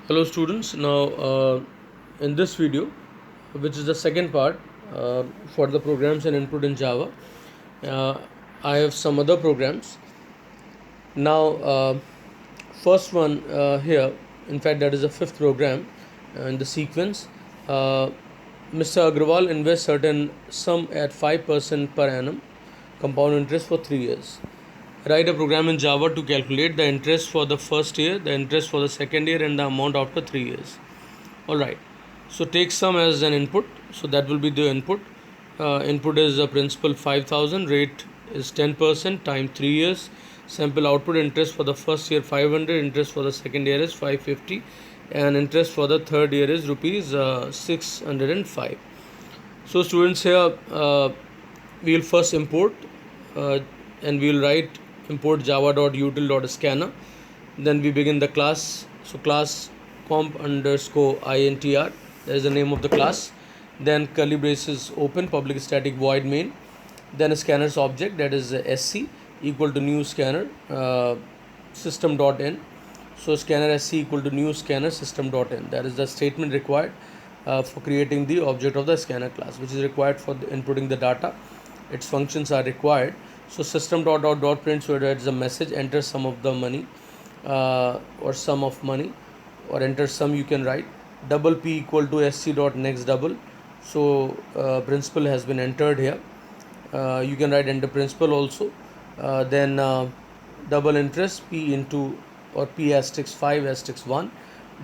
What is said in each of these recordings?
Hello students, now in this video, which is the second part for the programs and input in Java, uh, I have some other programs. Now first one here, in fact that is the fifth program in the sequence. uh, Mr. Agrawal invests certain sum at 5% per annum compound interest for 3 years. Write a program in Java to calculate the interest for the first year, the interest for the second year, and the amount after 3 years. Alright, so take sum as an input, so that will be the input. Input is a principal 5000, rate is 10%, time 3 years. Sample output interest for the first year 500, interest for the second year is 550, and interest for the third year is rupees 605. So students, here we will first import and we will write import java.util.scanner. Then we begin the class. So class comp underscore intr, that is the name of the class. Then curly braces open, public static void main. Then a scanner's object, that is sc, equal to new scanner system.in. So scanner sc equal to new scanner system.in. That is the statement required for creating the object of the scanner class, which is required for inputting the data. Its functions are required. So system.out.print, so it's a message, enter sum of the money or sum of money, or enter sum you can write. Double p equal to sc.next double. So principal has been entered here. You can write enter principal also. Then double interest p into, or p asterisk 5 asterisk 1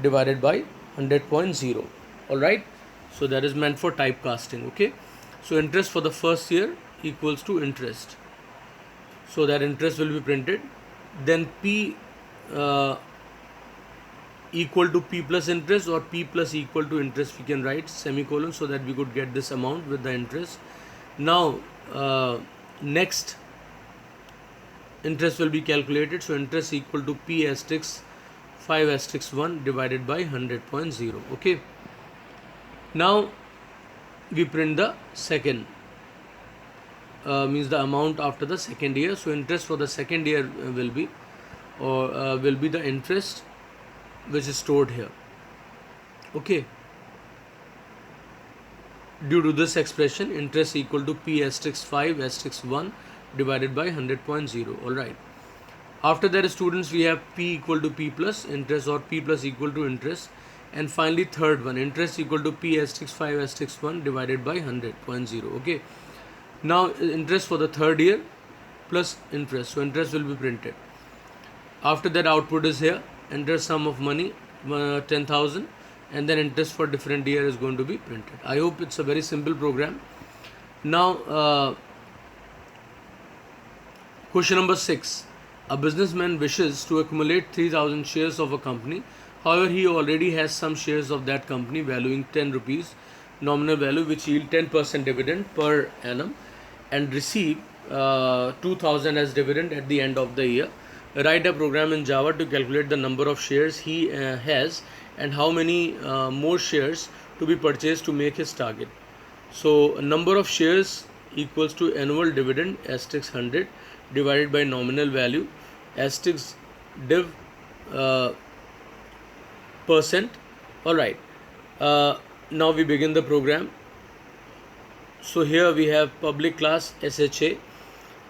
divided by 100.0. Alright, so that is meant for typecasting. Okay, so interest for the first year equals to interest, so that interest will be printed. Then p equal to p plus interest, or p plus equal to interest we can write semicolon, so that we could get this amount with the interest. Now next interest will be calculated, so interest equal to p asterisk 5 asterisk 1 divided by 100.0. okay, now we print the second, means the amount after the second year. So interest for the second year will be, or will be the interest which is stored here. Okay, due to this expression, interest equal to p asterisk 5 asterisk 1 divided by 100.0. alright, after that students, we have p equal to p plus interest, or p plus equal to interest. And finally third one, interest equal to p asterisk 5 asterisk 1 divided by 100.0. okay, now interest for the third year plus interest, so interest will be printed. After that output is here, enter sum of money 10,000, and then interest for different year is going to be printed. I hope it's a very simple program. Now question number 6. A businessman wishes to accumulate 3,000 shares of a company. However, he already has some shares of that company valuing 10 rupees nominal value, which yield 10% dividend per annum, and receive 2,000 as dividend at the end of the year. Write a program in Java to calculate the number of shares he has, and how many more shares to be purchased to make his target. So number of shares equals to annual dividend asterisk 100 divided by nominal value asterisk div percent. Alright, now we begin the program. So here we have public class sha,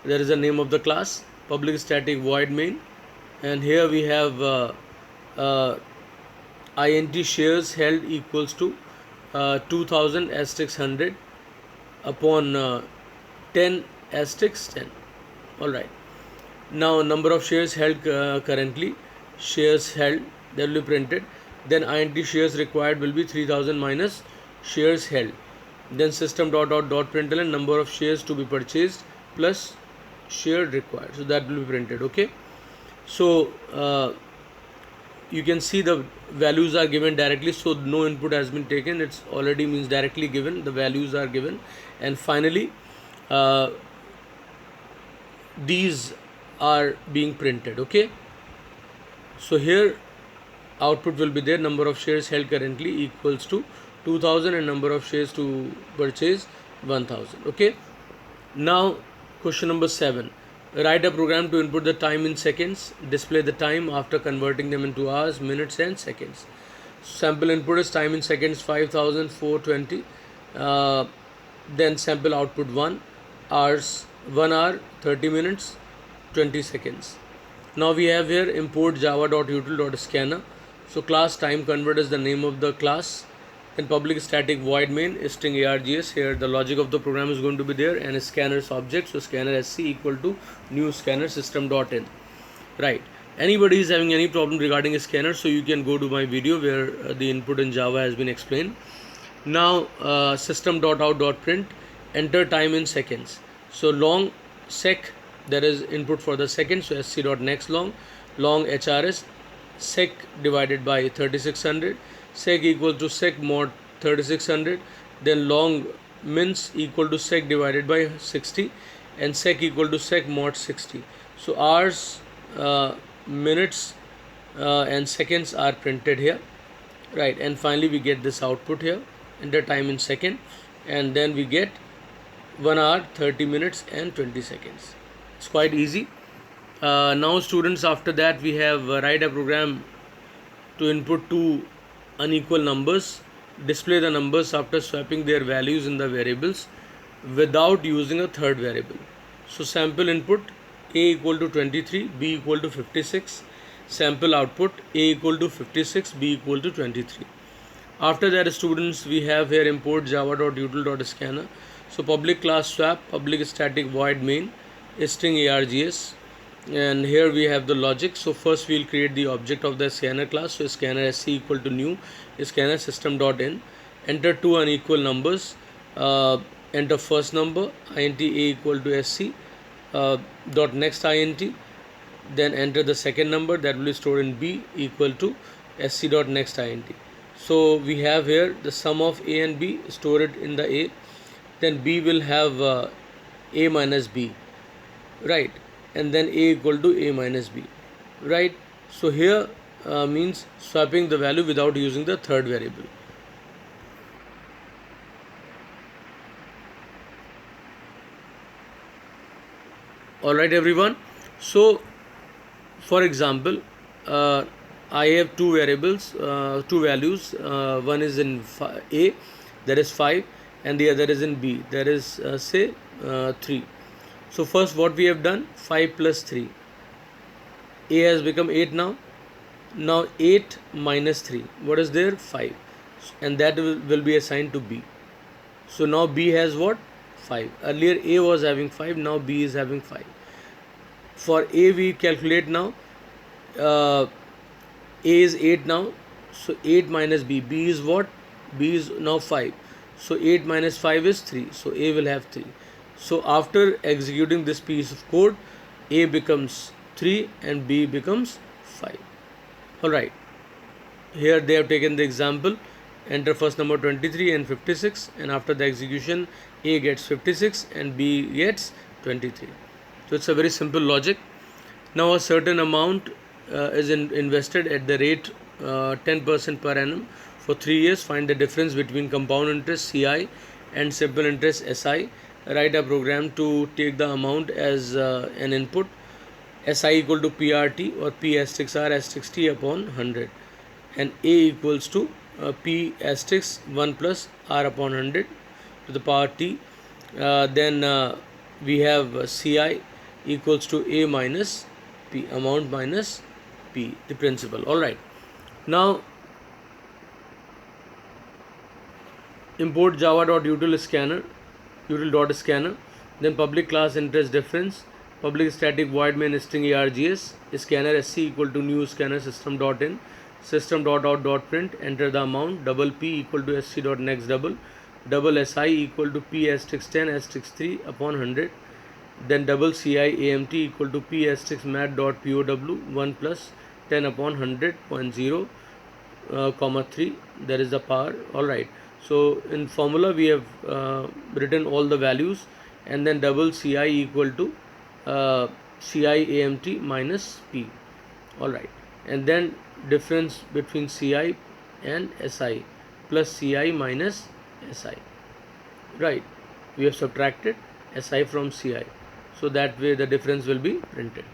that is the name of the class, public static void main, and here we have int shares held equals to 2000 asterisk 100 upon 10 asterisk 10. alright, now number of shares held currently, shares held, that will be printed. Then int shares required will be 3000 minus shares held. Then system.out.println number of shares to be purchased plus share required, so that will be printed. okay, so you can see the values are given directly, so no input has been taken, it's already means directly given, the values are given. And finally these are being printed. okay, so here output will be there, number of shares held currently equals to 2000, and number of shares to purchase 1000. okay, now question number 7. Write a program to input the time in seconds, display the time after converting them into hours, minutes and seconds. Sample input is time in seconds 5420. Then sample output 1 hours, 1 hour 30 minutes 20 seconds. Now we have here import java.util.scanner. So class time convert is the name of the class. Then public static void main string args. Here the logic of the program is going to be there, and scanner's object. So scanner sc equal to new scanner system.in. Right. Anybody is having any problem regarding a scanner, so you can go to my video where the input in Java has been explained. Now system.out.print enter time in seconds. So long sec, that is input for the second, so sc.next long hrs sec divided by 3600, sec equal to sec mod 3600, then long mins equal to sec divided by 60, and sec equal to sec mod 60. So hours, minutes, and seconds are printed here, right? And finally we get this output here, enter time in second, and then we get 1 hour 30 minutes and 20 seconds. It's quite easy. Now students, after that we have write a program to input two unequal numbers, display the numbers after swapping their values in the variables without using a third variable. So sample input a equal to 23, b equal to 56, sample output a equal to 56, b equal to 23. After that students, we have here import java.util.scanner. So public class swap, public static void main string args, and here we have the logic. So first we will create the object of the scanner class. So scanner sc equal to new scanner system.in, enter two unequal numbers, enter first number int a equal to sc dot next int, then enter the second number that will be stored in b equal to sc dot next int. So we have here the sum of a and b stored in the a, then b will have a minus b, right, and then a equal to a minus b, right. So here means swapping the value without using the third variable. Alright everyone, so for example, I have two variables, two values, one is in a, that is 5, and the other is in b, that is say 3. So first what we have done, 5 plus 3, a has become 8 now. Now 8 minus 3, what is there? 5, and that will be assigned to b. So now b has what? 5. Earlier a was having 5, now b is having 5. For a we calculate now, a is 8 now, so 8 minus b, b is what? B is now 5, so 8 minus 5 is 3, so a will have 3. So after executing this piece of code, a becomes 3 and b becomes 5. Alright, here they have taken the example, enter first number 23 and 56, and after the execution a gets 56 and b gets 23. So it's a very simple logic. Now a certain amount is invested at the rate 10% per annum for 3 years. Find the difference between compound interest CI and simple interest SI. Write a program to take the amount as an input. SI equal to PRT or P asterisk R asterisk T upon 100, and A equals to P asterisk 1 plus R upon 100 to the power T. Then we have CI equals to A minus P, amount minus P, the principal. Alright, now import java.util.scanner, util.scanner, then public class interest difference, public static void main string args, scanner sc equal to new scanner system.in, system.out.print, enter the amount, double p equal to sc.next double si equal to p asterisk 10 asterisk 3 upon 100, then double ci amt equal to p asterisk mat.pow 1 plus 10 upon 100.0 comma 3, that is the power. Alright, so in formula we have written all the values, and then double ci equal to ci amt minus p. Alright, and then difference between ci and si plus ci minus si, right, we have subtracted si from ci, so that way the difference will be printed.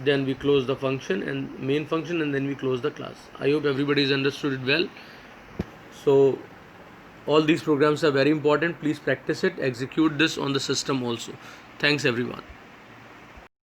then we close the function and main function, and then we close the class. I hope everybody has understood it well. So all these programs are very important. Please practice it, execute this on the system also. Thanks everyone.